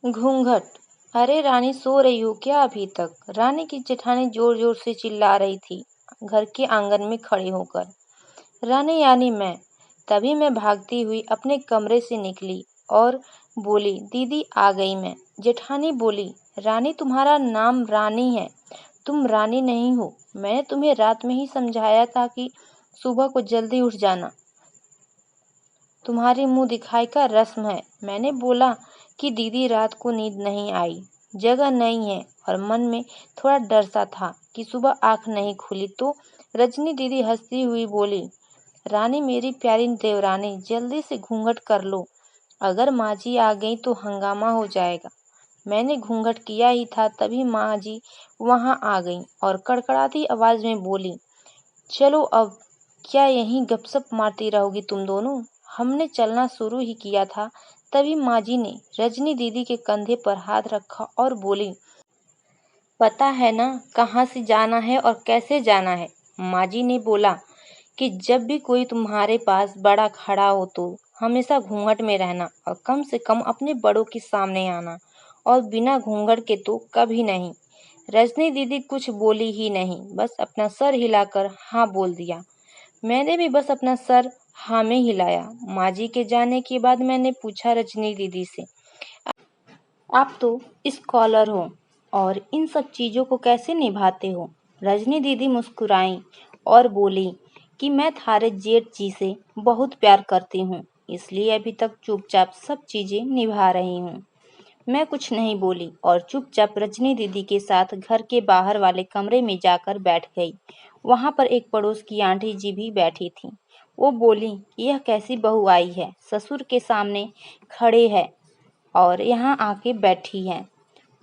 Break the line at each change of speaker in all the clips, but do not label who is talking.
घूंघट। अरे रानी, सो रही हो क्या अभी तक? रानी की जेठानी जोर जोर से चिल्ला रही थी घर के आंगन में खड़े होकर। रानी यानी मैं। तभी मैं भागती हुई अपने कमरे से निकली और बोली, दीदी आ गई मैं। जेठानी बोली, रानी तुम्हारा नाम रानी है, तुम रानी नहीं हो। मैंने तुम्हें रात में ही समझाया था कि सुबह को जल्दी उठ जाना, तुम्हारी मुंह दिखाई का रस्म है। मैंने बोला कि दीदी रात को नींद नहीं आई, जगह नहीं है, और मन में थोड़ा डर सा था कि सुबह आंख नहीं खुली तो रजनी दीदी हंसती हुई बोली, रानी मेरी प्यारी देवरानी, जल्दी से घूंघट कर लो, अगर माँ जी आ गई तो हंगामा हो जाएगा। मैंने घूंघट किया ही था तभी माँ जी वहाँ आ गईं और कड़कड़ाती आवाज में बोली, चलो अब क्या यहीं गपशप मारती रहोगी तुम दोनों? हमने चलना शुरू ही किया था तभी माँ जी ने रजनी दीदी के कंधे पर हाथ रखा और बोली, पता है ना कहाँ से जाना है और कैसे जाना है? माँ जी ने बोला कि जब भी कोई तुम्हारे पास बड़ा खड़ा हो तो हमेशा घूंघट में रहना और कम से कम अपने बड़ों के सामने आना, और बिना घूंघट के तो कभी नहीं। रजनी दीदी कुछ बोली ही नहीं, बस अपना सर हिलाकर हाँ बोल दिया। मैंने भी बस अपना सर हाँ में हिलाया। माँ जी के जाने के बाद मैंने पूछा रजनी दीदी से, आप तो स्कॉलर हो और इन सब चीजों को कैसे निभाते हो? रजनी दीदी मुस्कुराई और बोली कि मैं थारे जेठ जी से बहुत प्यार करती हूँ, इसलिए अभी तक चुपचाप सब चीजें निभा रही हूँ। मैं कुछ नहीं बोली और चुपचाप रजनी दीदी के साथ घर के बाहर वाले कमरे में जाकर बैठ गई। वहां पर एक पड़ोस की आंटी जी भी बैठी थी। वो बोली, यह कैसी बहू आई है, ससुर के सामने खड़े है और यहाँ आके बैठी है।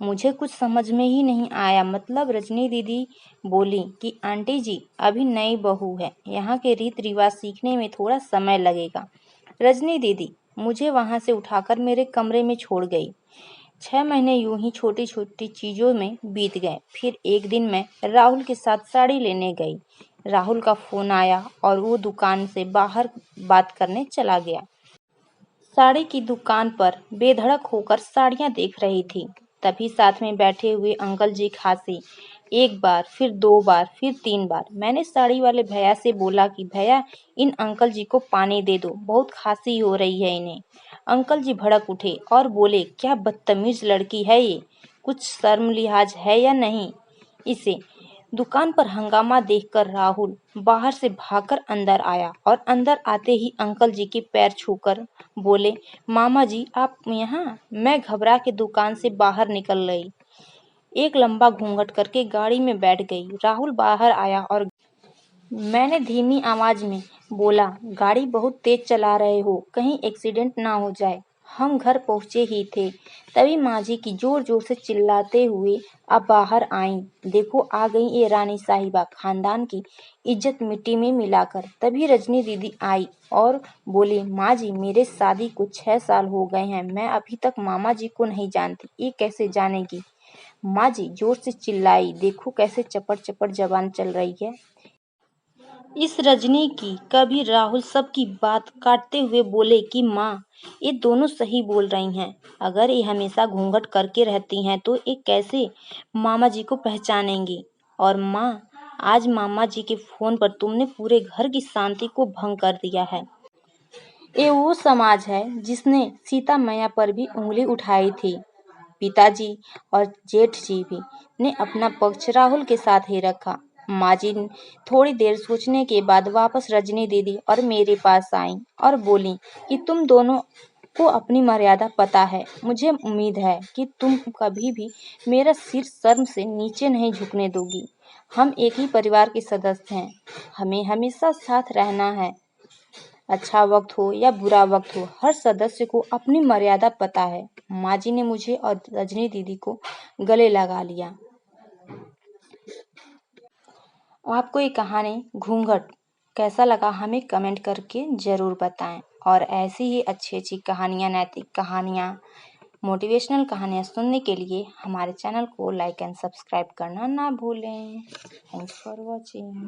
मुझे कुछ समझ में ही नहीं आया। मतलब रजनी दीदी बोली कि आंटी जी अभी नई बहू है, यहाँ के रीत रिवाज सीखने में थोड़ा समय लगेगा। रजनी दीदी मुझे वहां से उठाकर मेरे कमरे में छोड़ गई। 6 महीने यूं ही छोटी छोटी चीजों में बीत गए। फिर एक दिन मैं राहुल के साथ साड़ी लेने गई। राहुल का फोन आया और वो दुकान से बाहर बात करने चला गया। साड़ी की दुकान पर बेधड़क होकर साड़ियां देख रही थी। तभी साथ में बैठे हुए अंकल जी खांसे। एक बार, फिर 2 बार, फिर 3 बार। मैंने साड़ी वाले भैया से बोला कि भैया इन अंकल जी को पानी दे दो, बहुत खांसी हो रही है इन्हें। अंकल जी भड़क उठे और बोले, क्या बदतमीज लड़की है ये, कुछ शर्म लिहाज है या नहीं इसे? दुकान पर हंगामा देखकर राहुल बाहर से भागकर अंदर आया और अंदर आते ही अंकल जी के पैर छूकर बोले, मामा जी आप यहाँ? मैं घबरा के दुकान से बाहर निकल गई, एक लंबा घूंघट करके गाड़ी में बैठ गई। राहुल बाहर आया और मैंने धीमी आवाज में बोला, गाड़ी बहुत तेज चला रहे हो, कहीं एक्सीडेंट ना हो जाए। हम घर पहुंचे ही थे तभी माँ जी की जोर जोर से चिल्लाते हुए अब बाहर आईं। देखो आ गई ये रानी साहिबा, खानदान की इज्जत मिट्टी में मिलाकर। तभी रजनी दीदी आई और बोली, माँ जी मेरे शादी को 6 साल हो गए हैं, मैं अभी तक मामा जी को नहीं जानती, ये कैसे जानेगी? माँ जी जोर से चिल्लाई, देखो कैसे चपड़ चपड़ जबान चल रही है इस रजनी की। कभी राहुल सबकी बात काटते हुए बोले कि माँ ये दोनों सही बोल रही हैं, अगर ये हमेशा घूंघट करके रहती हैं तो ये कैसे मामा जी को पहचानेंगी? और माँ आज मामा जी के फोन पर तुमने पूरे घर की शांति को भंग कर दिया है। ये वो समाज है जिसने सीता मैया पर भी उंगली उठाई थी। पिताजी और जेठ जी भी ने अपना पक्ष राहुल के साथ ही रखा। माँ जी थोड़ी देर सोचने के बाद वापस रजनी दीदी और मेरे पास आई और बोली कि तुम दोनों को अपनी मर्यादा पता है। मुझे उम्मीद है कि तुम कभी भी मेरा सिर शर्म से नीचे नहीं झुकने दोगी। हम एक ही परिवार के सदस्य हैं, हमें हमेशा साथ रहना है। अच्छा वक्त हो या बुरा वक्त हो, हर सदस्य को अपनी मर्यादा पता है। माँ जी ने मुझे और रजनी दीदी को गले लगा लिया। आपको ये कहानी घूंघट कैसा लगा हमें कमेंट करके ज़रूर बताएं, और ऐसी ही अच्छी अच्छी कहानियाँ, नैतिक कहानियाँ, मोटिवेशनल कहानियाँ सुनने के लिए हमारे चैनल को लाइक एंड सब्सक्राइब करना ना भूलें। Thanks for watching.